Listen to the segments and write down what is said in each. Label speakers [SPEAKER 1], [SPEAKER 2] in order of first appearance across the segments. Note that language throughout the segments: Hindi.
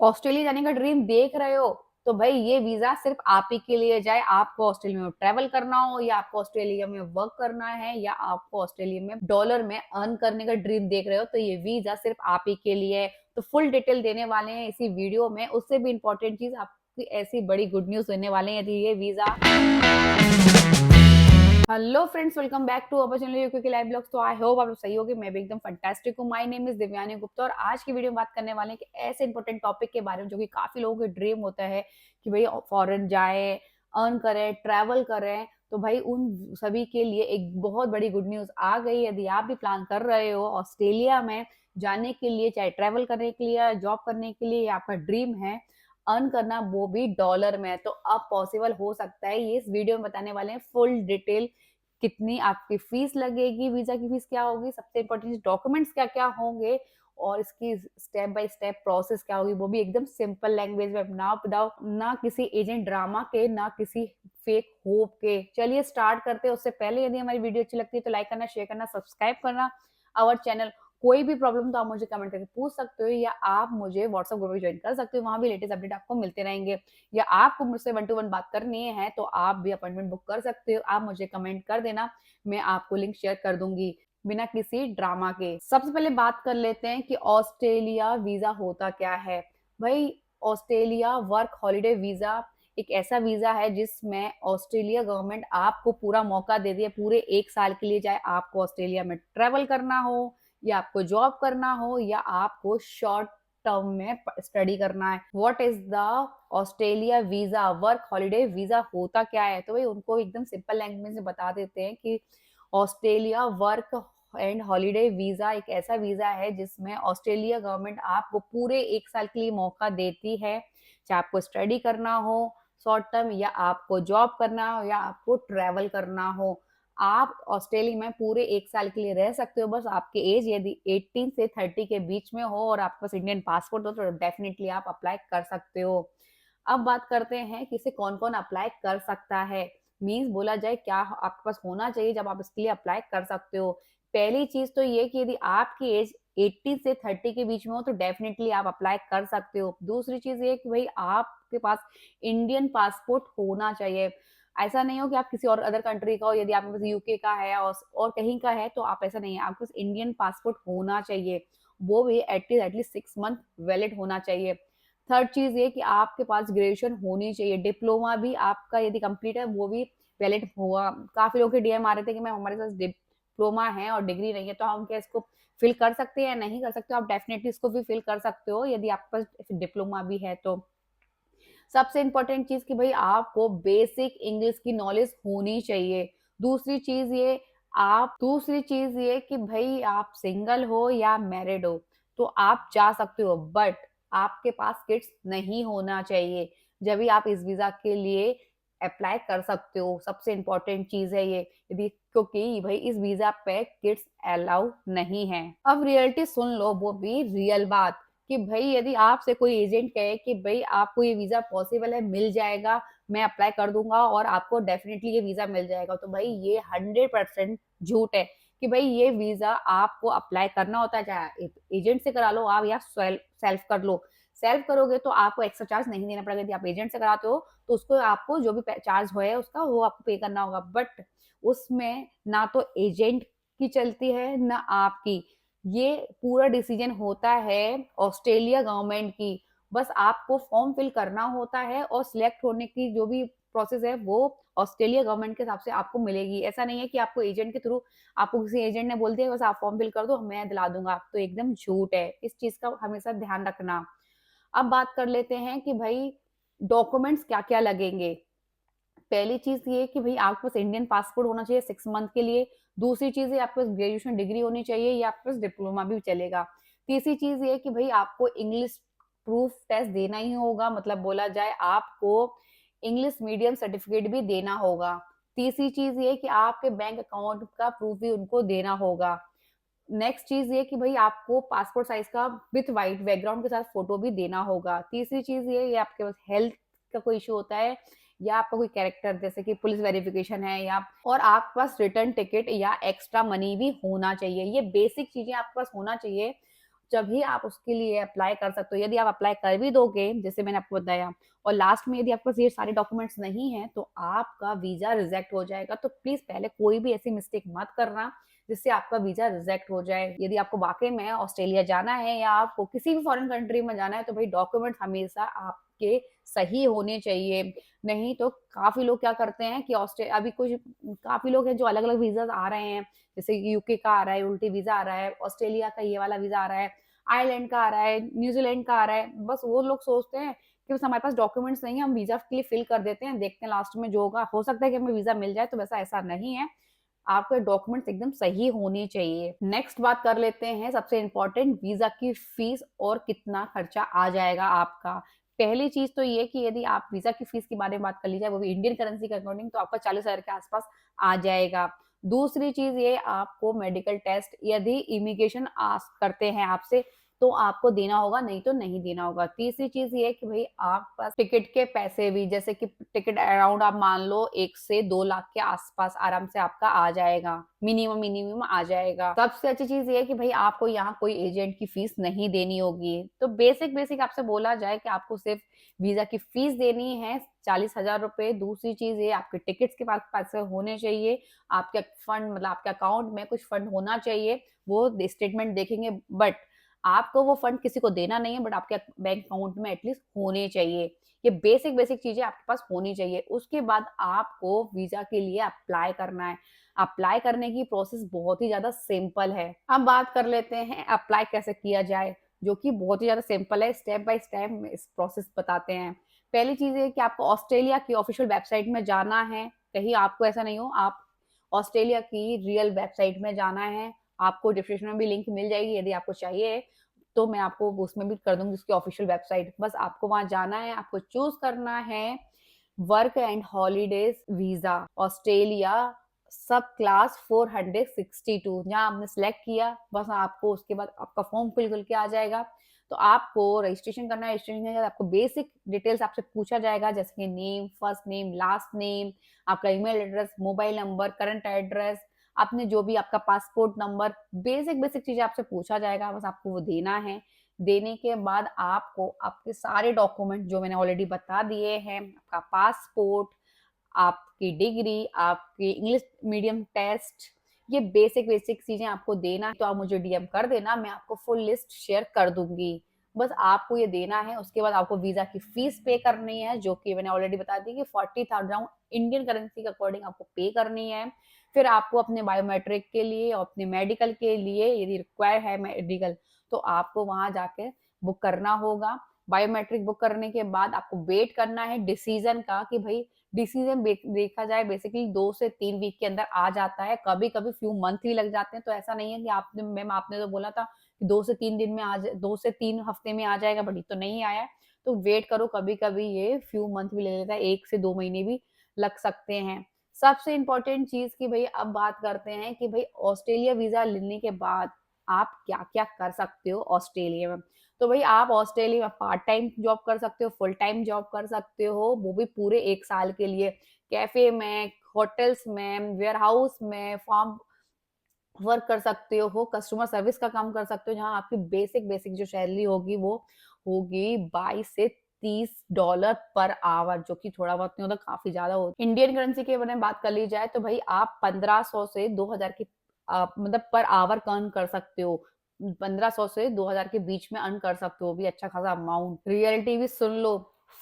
[SPEAKER 1] ऑस्ट्रेलिया जाने का ड्रीम देख रहे हो तो भाई ये वीजा सिर्फ आप ही के लिए जाए। आपको ऑस्ट्रेलिया में ट्रेवल करना हो या आपको ऑस्ट्रेलिया में वर्क करना है या आपको ऑस्ट्रेलिया में डॉलर में अर्न करने का ड्रीम देख रहे हो तो ये वीजा सिर्फ आप ही के लिए है। तो फुल डिटेल देने वाले हैं इसी वीडियो में। उससे भी इंपॉर्टेंट चीज आपकी ऐसी बड़ी गुड न्यूज देने वाले हैं यदि ये visa. Hello friends, welcome back to our channel UK के लाइव ब्लॉग्स। तो आई होप आप लोग सही होगे, मैं भी एकदम फंटास्टिक हूँ। My name is Divyani Gupta और आज की वीडियो में बात करने वाले हैं कि ऐसे इंपॉर्टेंट टॉपिक के बारे में जो कि काफी लोगों के ड्रीम होता है कि भाई फॉरेन जाए, अर्न करें, ट्रैवल करें। तो भाई उन सभी के लिए एक बहुत बड़ी गुड न्यूज आ गई। यदि आप भी प्लान कर रहे हो ऑस्ट्रेलिया में जाने के लिए, चाहे ट्रैवल करने के लिए या जॉब करने के लिए, या आपका ड्रीम है अर्न करना वो भी डॉलर में, तो अब पॉसिबल हो सकता है। ये इस वीडियो में बताने वाले हैं फुल डिटेल। कितनी आपकी फीस लगेगी, वीजा की फीस क्या होगी, सबसे इंपॉर्टेंट डॉक्यूमेंट्स क्या क्या होंगे और इसकी स्टेप बाय स्टेप प्रोसेस क्या होगी, वो भी एकदम सिंपल लैंग्वेज में, ना विदाउट ना किसी एजेंट ड्रामा के, ना किसी फेक होप के। चलिए स्टार्ट करते हैं। उससे पहले यदि हमारी वीडियो अच्छी लगती है तो लाइक करना, शेयर करना, सब्सक्राइब करना आवर चैनल। कोई भी प्रॉब्लम तो आप मुझे कमेंट करके पूछ सकते हो या आप मुझे व्हाट्सएप ग्रुप में ज्वाइन कर सकते हो, वहां भी लेटेस्ट अपडेट आपको मिलते रहेंगे। या आपको मुझसे 1 to 1 बात करनी है तो आप भी अपॉइंटमेंट बुक कर सकते हो। आप मुझे कमेंट कर देना, मैं आपको लिंक शेयर कर दूंगी बिना किसी ड्रामा के। सबसे पहले बात कर लेते हैं कि ऑस्ट्रेलिया वीजा होता क्या है। भाई ऑस्ट्रेलिया वर्क हॉलिडे वीजा एक ऐसा वीजा है जिसमें ऑस्ट्रेलिया गवर्नमेंट आपको पूरा मौका दे दिया पूरे 1 साल के लिए, चाहे आपको ऑस्ट्रेलिया में ट्रेवल करना हो या आपको जॉब करना हो या आपको शॉर्ट टर्म में स्टडी करना है। What is the Australia visa, work holiday visa होता क्या है। तो भाई उनको एकदम सिंपल लैंग्वेज में बता देते हैं कि Australia work and holiday visa एक ऐसा वीजा है जिसमें ऑस्ट्रेलिया गवर्नमेंट आपको पूरे 1 साल के लिए मौका देती है, चाहे आपको स्टडी करना हो शॉर्ट टर्म या आपको जॉब करना हो या आपको ट्रेवल करना हो। आप ऑस्ट्रेलिया में पूरे 1 साल के लिए रह सकते हो, बस आपकी एज यदि 18 से 30 के बीच में हो और आपके पास इंडियन पासपोर्ट हो तो डेफिनेटली आप अप्लाई कर सकते हो। अब बात करते हैं कि इसे कौन कौन अप्लाई कर सकता है। मीन्स बोला जाए क्या आपके पास होना चाहिए जब आप इसके लिए अप्लाई कर सकते हो। पहली चीज तो ये कि यदि आपकी एज 18 से 30 के बीच में हो तो डेफिनेटली आप अप्लाई कर सकते हो। दूसरी चीज ये कि भाई आपके पास इंडियन पासपोर्ट होना चाहिए। ऐसा नहीं हो कि आप किसी और अदर कंट्री का हो, यदि आपके पास यूके का है और कहीं का है तो आप, ऐसा नहीं है, आपके पास इंडियन पासपोर्ट होना चाहिए, वो भी एटलीस्ट 6 मंथ वैलिड होना चाहिए। थर्ड चीज ये कि आपके पास ग्रेजुएशन होनी चाहिए, डिप्लोमा भी आपका यदि कंप्लीट है वो भी वैलिड होगा। काफी लोग के डीएम आ रहे थे कि मैम हमारे पास डिप्लोमा है और डिग्री नहीं है, तो हम क्या इसको फिल कर सकते हैं या नहीं कर सकते। आप डेफिनेटली इसको भी फिल कर सकते हो यदि आपके पास डिप्लोमा भी है तो। सबसे इंपॉर्टेंट चीज कि भाई आपको बेसिक इंग्लिश की नॉलेज होनी चाहिए। दूसरी चीज ये कि भाई आप सिंगल हो या मैरिड हो तो आप जा सकते हो, बट आपके पास किड्स नहीं होना चाहिए जब भी आप इस वीजा के लिए अप्लाई कर सकते हो। सबसे इंपॉर्टेंट चीज है ये, यदि क्योंकि भाई इस वीजा पे किड्स अलाउ नहीं है। अब रियलिटी सुन लो, वो भी रियल बात, कि भाई यदि आपसे कोई एजेंट कहे कि भाई आपको ये वीजा पॉसिबल है, मिल जाएगा, मैं अप्लाई कर दूंगा और आपको डेफिनेटली ये वीजा मिल जाएगा, तो भाई ये 100% झूठ है। कि भाई ये वीजा आपको अप्लाई करना होता है, चाहे एजेंट से करा लो आप या सेल्फ कर लो। सेल्फ करोगे तो आपको एक्स्ट्रा चार्ज नहीं देना पड़ेगा। यदि आप एजेंट से कराते हो तो उसको आपको जो भी चार्ज है उसका वो आपको पे करना होगा, बट उसमें ना तो एजेंट की चलती है ना आपकी। ये पूरा डिसीजन होता है ऑस्ट्रेलिया गवर्नमेंट की। बस आपको फॉर्म फिल करना होता है और सिलेक्ट होने की जो भी प्रोसेस है वो ऑस्ट्रेलिया गवर्नमेंट के हिसाब से आपको मिलेगी। ऐसा नहीं है कि आपको एजेंट के थ्रू, आपको किसी एजेंट ने बोल दिया बस आप फॉर्म फिल कर दो मैं दिला दूंगा, तो एकदम झूठ है। इस चीज का हमेशा ध्यान रखना। अब बात कर लेते हैं कि भाई डॉक्यूमेंट्स क्या क्या लगेंगे। पहली चीज ये कि भाई आपके पास इंडियन पासपोर्ट होना चाहिए 6 मंथ के लिए। दूसरी चीज है आपके पास ग्रेजुएशन डिग्री होनी चाहिए या आपके पास डिप्लोमा भी चलेगा। तीसरी चीज ये कि भाई आपको इंग्लिश प्रूफ टेस्ट देना ही होगा, मतलब बोला जाए आपको इंग्लिश मीडियम सर्टिफिकेट भी देना होगा। तीसरी चीज ये कि आपके बैंक अकाउंट का प्रूफ भी उनको देना होगा। नेक्स्ट चीज ये कि भाई आपको पासपोर्ट साइज का विथ वाइट बैकग्राउंड के साथ फोटो भी देना होगा। तीसरी चीज ये आपके पास हेल्थ का कोई इशू होता है या आपका कोई कैरेक्टर जैसे कि पुलिस वेरिफिकेशन है या, और आपके पास रिटर्न टिकट या एक्स्ट्रा मनी भी होना चाहिए। ये बेसिक चीजें आपके पास होना चाहिए। तभी आप उसके लिए अप्लाई कर सकते हो। यदि आप अप्लाई कर भी दोगे, जैसे मैंने आपको बताया, और लास्ट में यदि आपके पास ये सारे डॉक्यूमेंट्स नहीं हैं, तो आपका वीज़ा रिजेक्ट हो जाएगा। तो प्लीज़ पहले कोई भी ऐसी मिस्टेक मत करना, जिससे आपका वीज़ा रिजेक्ट हो जाए। यदि आपको वाक़ई में ऑस्ट्रेलिया जाना है या आपको किसी भी फॉरेन कंट्री में जाना है, तो भई डॉक्यूमेंट्स हमेशा आपके सही होने चाहिए। नहीं तो काफ़ी लोग क्या करते हैं कि अभी कुछ काफ़ी लोग हैं जो अलग-अलग वीज़ाज़ आ रहे हैं, जैसे यूके का आ रहा है, उल्टी वीज़ा आ रहा है, ऑस्ट्रेलिया का ये वाला वीज़ा आ रहा है, आयरलैंड का आ रहा है, न्यूज़ीलैंड का आ रहा है। बस वो लोग सोचते हैं कि बस हमारे पास डॉक्यूमेंट्स नहीं है, हम वीज़ा के लिए फिल कर देते हैं, देखते हैं लास्ट में जो होगा। हो सकता है कि हमें वीज़ा मिल जाए, तो वैसा ऐसा नहीं है। आपके डॉक्यूमेंट्स एकदम सही होने चाहिए। नेक्स्ट बात कर लेते हैं सबसे इम्पोर्टेंट, वीज़ा की फीस और कितना खर्चा आ जाएगा आपका। पहली चीज़ तो ये कि यदि आप वीज़ा की फीस के बारे में बात कर ली जाए, वो भी इंडियन करेंसी के अकॉर्डिंग, तो आपका 40,000 के आस-पास आ जाएगा। दूसरी चीज़ ये, आपको मेडिकल टेस्ट यदि इमिग्रेशन आस्क करते हैं आपसे, तो आपको देना होगा, नहीं तो नहीं देना होगा। तीसरी चीज़ ये है कि भई आप पास टिकट के पैसे भी, जैसे कि टिकट अराउंड आप मान लो 1 से 2 लाख के आस-पास आराम से आपका आ जाएगा। मिनिमम आ जाएगा। सबसे अच्छी चीज़ ये है कि भई आपको यहाँ कोई एजेंट की फीस नहीं देनी होगी। तो बेसिक आपसे बोला जाए कि आपको सिर्फ़ वीज़ा की फीस देनी है 40,000 रुपए। दूसरी चीज़ ये, आपके टिकट्स के पास पैसे होने चाहिए। आपके फंड मतलब आपके अकाउंट में कुछ फंड होना चाहिए। वो स्टेटमेंट देखेंगे, बट आपको वो फंड किसी को देना नहीं है, बट आपके बैंक अकाउंट में एटलीस्ट होने चाहिए। ये बेसिक चीज़ें आपके पास होनी चाहिए। उसके बाद आपको वीज़ा के लिए अप्लाई करना है। अप्लाई करने की प्रोसेस बहुत ही ज़्यादा सिंपल है। अब बात कर लेते हैं अप्लाई कैसे किया जाए, जो कि बहुत ही ज़्यादा सिंपल है। स्टेप बाय स्टेप इस प्रोसेस बताते हैं। पहली चीज़ ये है कि आपको ऑस्ट्रेलिया की ऑफ़िशियल वेबसाइट में जाना है। कहीं आपको ऐसा नहीं हो, आप ऑस्ट्रेलिया की रियल वेबसाइट में जाना है। आपको डिस्क्रिप्शन में भी लिंक मिल जाएगी, यदि आपको चाहिए, तो मैं आपको उसमें भी कर दूँगी उसकी ऑफ़िशियल वेबसाइट। बस आपको वहाँ जाना है, आपको चूज़ करना है work and holidays visa Australia सब क्लास 462, जहाँ आपने सिलेक्ट किया, बस आपको उसके बाद आपका फॉर्म खुल के आ जाएगा। तो आपको रजिस्ट्रेशन करना है, रजिस्ट्रेशन के बाद आपको बेसिक डिटेल्स आपसे पूछा जाएगा, जैसे कि name, first name, last name, आपका email address, mobile number, current address, आपने जो भी आपका पासपोर्ट नंबर, बेसिक चीज़ें आपसे पूछा जाएगा, बस आपको वो देना है। देने के बाद आपको आपके सारे डॉक्यूमेंट जो मैंने ऑलरेडी बता दिए हैं, आपका पासपोर्ट, आपकी डिग्री, आपकी इंग्लिश मीडियम टेस्ट, ये बेसिक चीज़ें आपको देना, तो आप मुझे डीएम कर देना, मैं आपको फुल लिस्ट शेयर कर दूँगी। बस आपको ये देना है, उसके बाद आपको वीज़ा की फीस पे करनी है, जो कि मैंने ऑलरेडी बता दी कि 40,000 इंडियन करेंसी के अकॉर्डिंग आपको पे करनी है। फिर आपको अपने बायोमेट्रिक के लिए और अपने मेडिकल के लिए, यदि रिक्वायर है मेडिकल, तो आपको वहाँ जाके बुक करना होगा। बायोमेट्रिक बुक करने के बाद आपको वेट करना है डिसीज़न का, कि भई डिसीज़न देखा जाए बेसिकली 2 से 3 वीक के अंदर आ जाता है। कभी-कभी फ्यू मंथ भी लग जाते हैं, तो ऐसा नहीं है कि आपने मैम आपने तो बोला था कि 2 से 3 दिन में 2 से 3 हफ्ते में आ जाएगा, बट ये तो नहीं आया है। तो वेट करो, कभी-कभी ये फ्यू मंथ भी ले लेता है, 1 से 2 महीने भी लग सकते हैं। सबसे इम्पोर्टेंट चीज़ कि भई अब बात करते हैं कि भई ऑस्ट्रेलिया वीज़ा लेने के बाद आप क्या-क्या कर सकते हो ऑस्ट्रेलिया में। तो भई आप ऑस्ट्रेलिया में पार्ट टाइम जॉब कर सकते हो, फुल टाइम जॉब कर सकते हो, वो भी पूरे 1 साल के लिए। कैफ़े में, होटल्स में, वेयरहाउस में, फार्म वर्क कर सकते हो, कस्टमर सर्विस का काम कर सकते हो, जहाँ आपकी बेसिक जो सैलरी होगी वो होगी 22 से $30 पर आवर, जो कि थोड़ा बहुत नहीं होता, काफ़ी ज़्यादा होता है। इंडियन करेंसी के बारे में बात कर ली जाए, तो भई आप 1500 से 2000 की मतलब पर आवर का अर्न कर सकते हो। 1500 से 2000 के बीच में अर्न कर सकते हो, वो भी अच्छा खासा अमाउंट। रियलिटी भी सुन लो,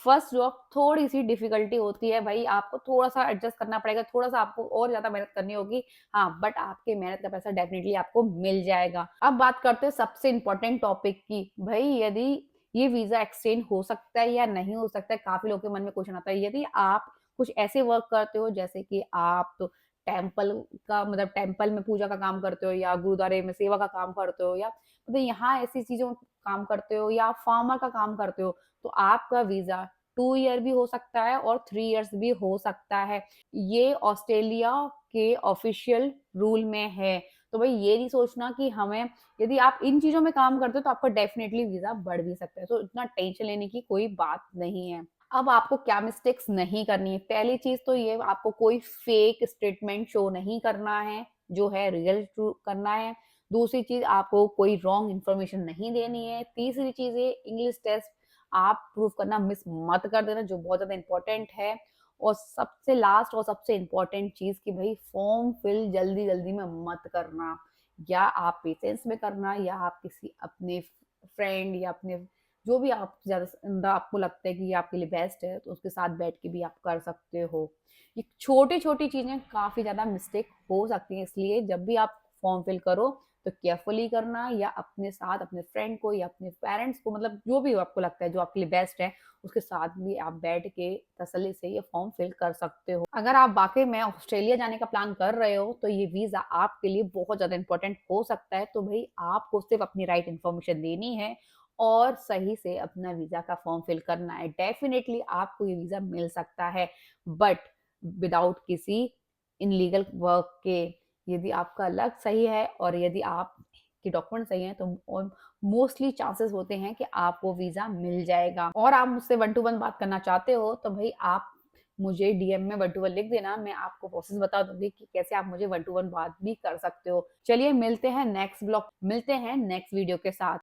[SPEAKER 1] फर्स्ट जॉब थोड़ी-सी डिफ़िकल्टी होती है भई, आपको थोड़ा-सा एडजस्ट करना पड़ेगा, थोड़ा-सा आपको और ज़्यादा मेहनत करनी होगी। हाँ, बट आपके मेहनत का पैसा डेफ़िनिटली आपको मिल जाएगा। अब बात करते हैं सबसे इम्पोर्टेंट टॉपिक की, भई यदि ये वीज़ा एक्सटेंड हो सकता है या नहीं हो सकता है, काफ़ी लोगों के मन में क्वेश्चन आता है। यदि आप कुछ ऐसे वर्क करते हो, जैसे कि आप तो टेम्पल का मतलब टेम्पल में पूजा का काम करते हो, या गुरुद्वारे में सेवा का काम करते हो, या मतलब यहाँ ऐसी चीज़ों काम करते हो, या आप फार्मर का काम करते हो, तो आपका वीज़ा 2 ईयर भी हो सकता है और 3 इयर्स भी हो सकता है। ये ऑस्ट्रेलिया के ऑफ़िशियल रूल में है। तो भई ये नहीं सोचना कि हमें, यदि आप इन चीज़ों में काम करते हो, तो आपका डेफ़िनिटली वीज़ा बढ़ भी सकता है। तो इतना टेंशन लेने की कोई बात नहीं है। अब आपको क्या मिस्टेक्स नहीं करनी है? पहली चीज़ तो ये, आपको कोई फ़ेक स्टेटमेंट शो नहीं करना है, जो है रियल ट्रू करना है। दूसरी चीज़, आपको कोई रॉन्ग इन्फॉर्मेशन नहीं देनी है। तीसरी चीज़ है, इंग्लिश टेस्ट आप प्रूफ करना मिस मत कर देना, जो बहुत ज़्यादा इम्पोर्टेंट है। और सबसे लास्ट और सबसे इम्पोर्टेंट चीज़ कि भई फॉर्म फिल जल्दी-जल्दी में मत करना। या आप पेशेंस में करना, या आप किसी अपने फ्रेंड या अपने जो भी आप ज़्यादा आपको लगता है कि ये आपके लिए बेस्ट है, तो उसके साथ बैठ के भी आप कर सकते हो। ये छोटी-छोटी चीज़ें काफ़ी ज़्यादा मिस्टेक हो सकती हैं, इसलिए जब भी आप फॉर्म फिल करो तो केयरफुली करना, या अपने साथ अपने फ्रेंड को या अपने पेरेंट्स को, मतलब जो भी आपको लगता है जो आपके लिए बेस्ट है, उसके साथ भी आप बैठ के तसल्ली से ये फॉर्म फिल कर सकते हो। अगर आप वाक़ई में ऑस्ट्रेलिया जाने का प्लान कर रहे हो, तो ये वीज़ा आपके लिए बहुत ज़्यादा इम्पोर्टेंट हो सकता है। तो भई आपको सिर्फ़ अपनी राइट इन्फॉर्मेशन देनी है और सही से अपना वीज़ा का फॉर्म फिल करना है। डेफ़िनिटली आपको ये वीज़ा मिल सकता है, बट विदाउट किसी इल्लीगल वर्क के। यदि आपका लक सही है और यदि आपके डॉक्यूमेंट सही हैं, तो मोस्टली चांसेस होते हैं कि आपको वीज़ा मिल जाएगा। और आप मुझसे वन टू वन बात करना चाहते हो, तो भई आप मुझे डीएम में वन टू वन लिख देना, मैं आपको प्रोसेस बता दूँगी कि कैसे आप मुझे वन टू वन बात भी कर सकते हो। चलिए मिलते हैं नेक्स्ट वीडियो के साथ।